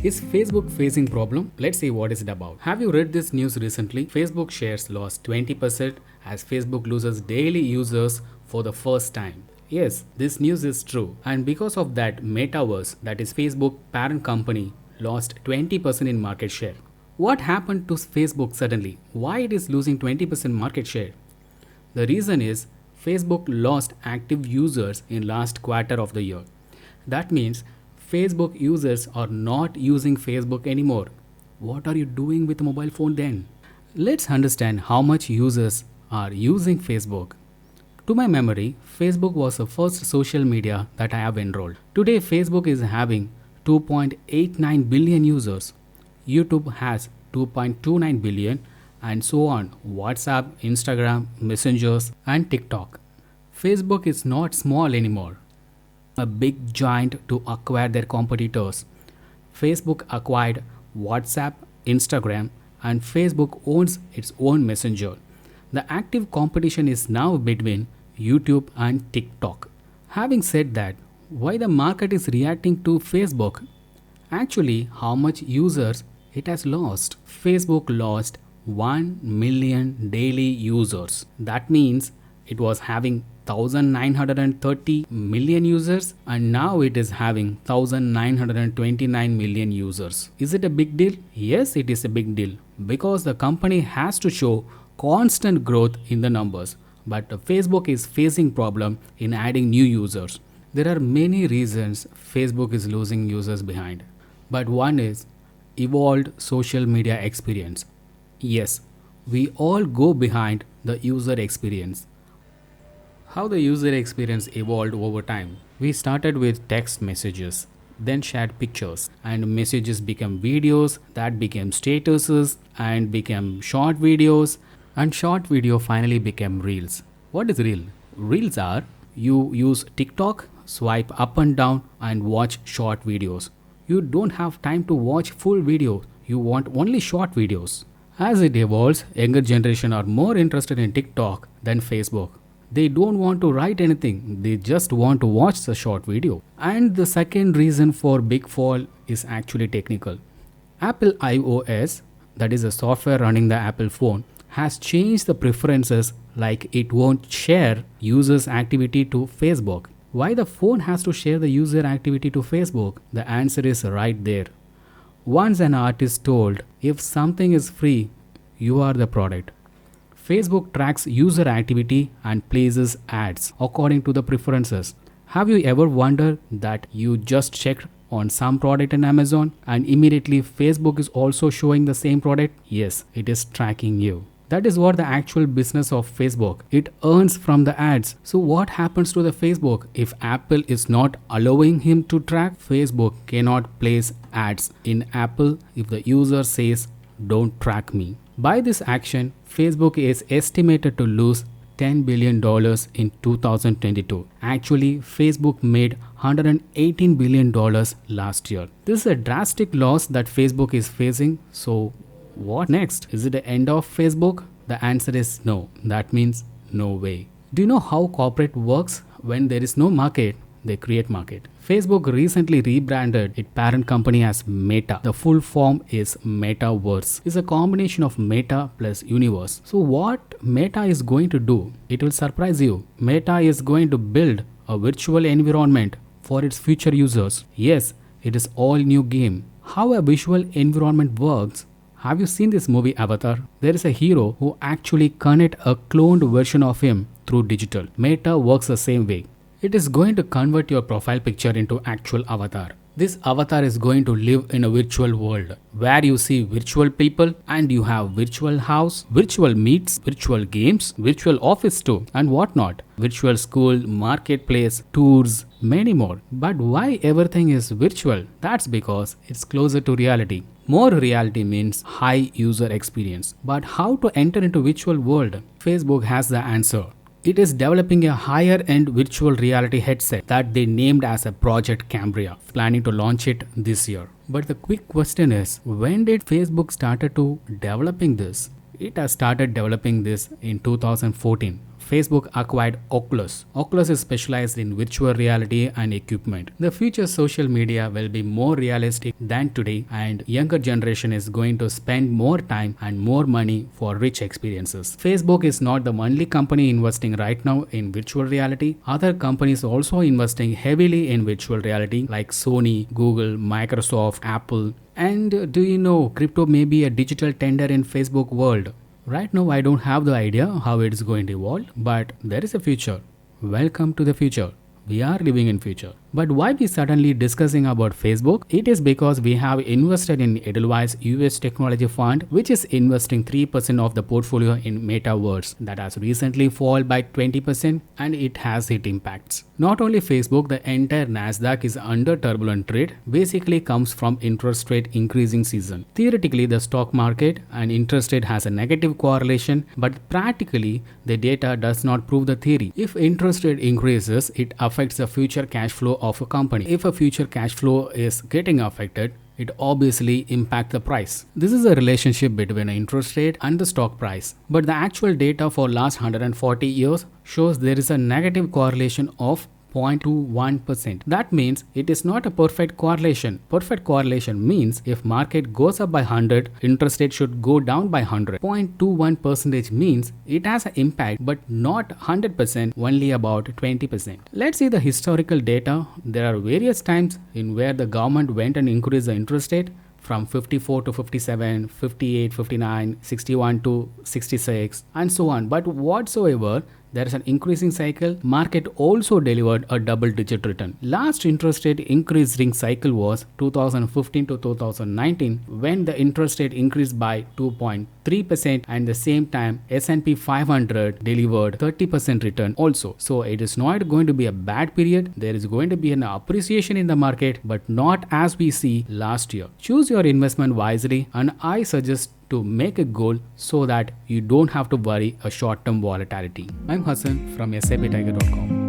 Is Facebook facing problem? Let's see what is it about. Have you read this news recently? Facebook shares lost 20% as Facebook loses daily users for the first time. Yes, this news is true. And because of that, Metaverse, that is Facebook parent company, lost 20% in market share. What happened to Facebook suddenly? Why it is losing 20% market share? The reason is Facebook lost active users in last quarter of the year. That means Facebook users are not using Facebook anymore. What are you doing with a mobile phone then? Let's understand how much users are using Facebook. To my memory, Facebook was the first social media that I have enrolled. Today, Facebook is having 2.89 billion users. YouTube has 2.29 billion, and so on. WhatsApp, Instagram, Messengers, and TikTok. Facebook is not small anymore. A big giant to acquire their competitors. Facebook acquired WhatsApp, Instagram, and Facebook owns its own messenger. The active competition is now between YouTube and TikTok. Having said that, why the market is reacting to Facebook? Actually, how much users it has lost? Facebook lost 1 million daily users. That means it was having 1930 million users and now it is having 1929 million users. Is it a big deal? Yes, it is a big deal because the company has to show constant growth in the numbers, but Facebook is facing problem in adding new users. There are many reasons Facebook is losing users behind, but one is evolved social media experience. Yes, we all go behind the user experience. How the user experience evolved over time. We started with text messages, then shared pictures, and messages became videos, that became statuses, and became short videos, and short video finally became reels. What is reel? Reels are you use TikTok, swipe up and down, and watch short videos. You don't have time to watch full video, you want only short videos. As it evolves, younger generation are more interested in TikTok than Facebook. They don't want to write anything, they just want to watch the short video. And the second reason for big fall is actually technical. Apple iOS, that is the software running the Apple phone, has changed the preferences like it won't share users activity to Facebook. Why the phone has to share the user activity to Facebook? The answer is right there. Once an artist told, if something is free, you are the product. Facebook tracks user activity and places ads according to the preferences. Have you ever wondered that you just checked on some product in Amazon and immediately Facebook is also showing the same product? Yes, it is tracking you. That is what the actual business of Facebook. It earns from the ads. So what happens to the Facebook if Apple is not allowing him to track? Facebook cannot place ads in Apple if the user says don't track me. By this action, Facebook is estimated to lose $10 billion in 2022. Actually, Facebook made $118 billion last year. This is a drastic loss that Facebook is facing. So, what next? Is it the end of Facebook? The answer is no. That means no way. Do you know how corporate works? When there is no market, they create market. Facebook recently rebranded its parent company as Meta. The full form is Metaverse. It's a combination of Meta plus Universe. So what Meta is going to do? It will surprise you. Meta is going to build a virtual environment for its future users. Yes, it is all new game. How a visual environment works? Have you seen this movie Avatar? There is a hero who actually connect a cloned version of him through digital. Meta works the same way. It is going to convert your profile picture into actual avatar. This avatar is going to live in a virtual world where you see virtual people and you have virtual house, virtual meets, virtual games, virtual office too, and whatnot. Virtual school, marketplace, tours, many more. But why everything is virtual? That's because it's closer to reality. More reality means high user experience. But how to enter into virtual world? Facebook has the answer. It is developing a higher-end virtual reality headset that they named as a Project Cambria, planning to launch it this year. But the quick question is, when did Facebook started to developing this? It has started developing this in 2014. Facebook acquired Oculus. Oculus is specialized in virtual reality and equipment. The future social media will be more realistic than today, and younger generation is going to spend more time and more money for rich experiences. Facebook is not the only company investing right now in virtual reality. Other companies also investing heavily in virtual reality like Sony, Google, Microsoft, Apple. And do you know crypto may be a digital tender in Facebook world? Right now I don't have the idea how it's going to evolve, but there is a future. Welcome to the future. We are living in future. But why we suddenly discussing about Facebook? It is because we have invested in Edelweiss US Technology Fund, which is investing 3% of the portfolio in Metaverse that has recently fallen by 20%, and it has its impacts. Not only Facebook, the entire Nasdaq is under turbulent trade, basically comes from interest rate increasing season. Theoretically, the stock market and interest rate has a negative correlation, but practically the data does not prove the theory. If interest rate increases, it affects the future cash flow of a company. If a future cash flow is getting affected, it obviously impacts the price. This is a relationship between interest rate and the stock price. But the actual data for last 140 years shows there is a negative correlation of 0.21%. That means it is not a perfect correlation. Perfect correlation means if market goes up by 100, interest rate should go down by 100. 0.21% means it has an impact but not 100%, only about 20%. Let's see the historical data. There are various times in where the government went and increased the interest rate from 54 to 57, 58, 59, 61 to 66 and so on. But whatsoever, there is an increasing cycle. Market also delivered a double-digit return. Last interest rate increasing cycle was 2015 to 2019 when the interest rate increased by 2.3%, and the same time S&P 500 delivered 30% return also. So it is not going to be a bad period. There is going to be an appreciation in the market, but not as we see last year. Choose your investment wisely, and I suggest to make a goal so that you don't have to worry a short-term volatility. I'm Hassan from SIPtiger.com.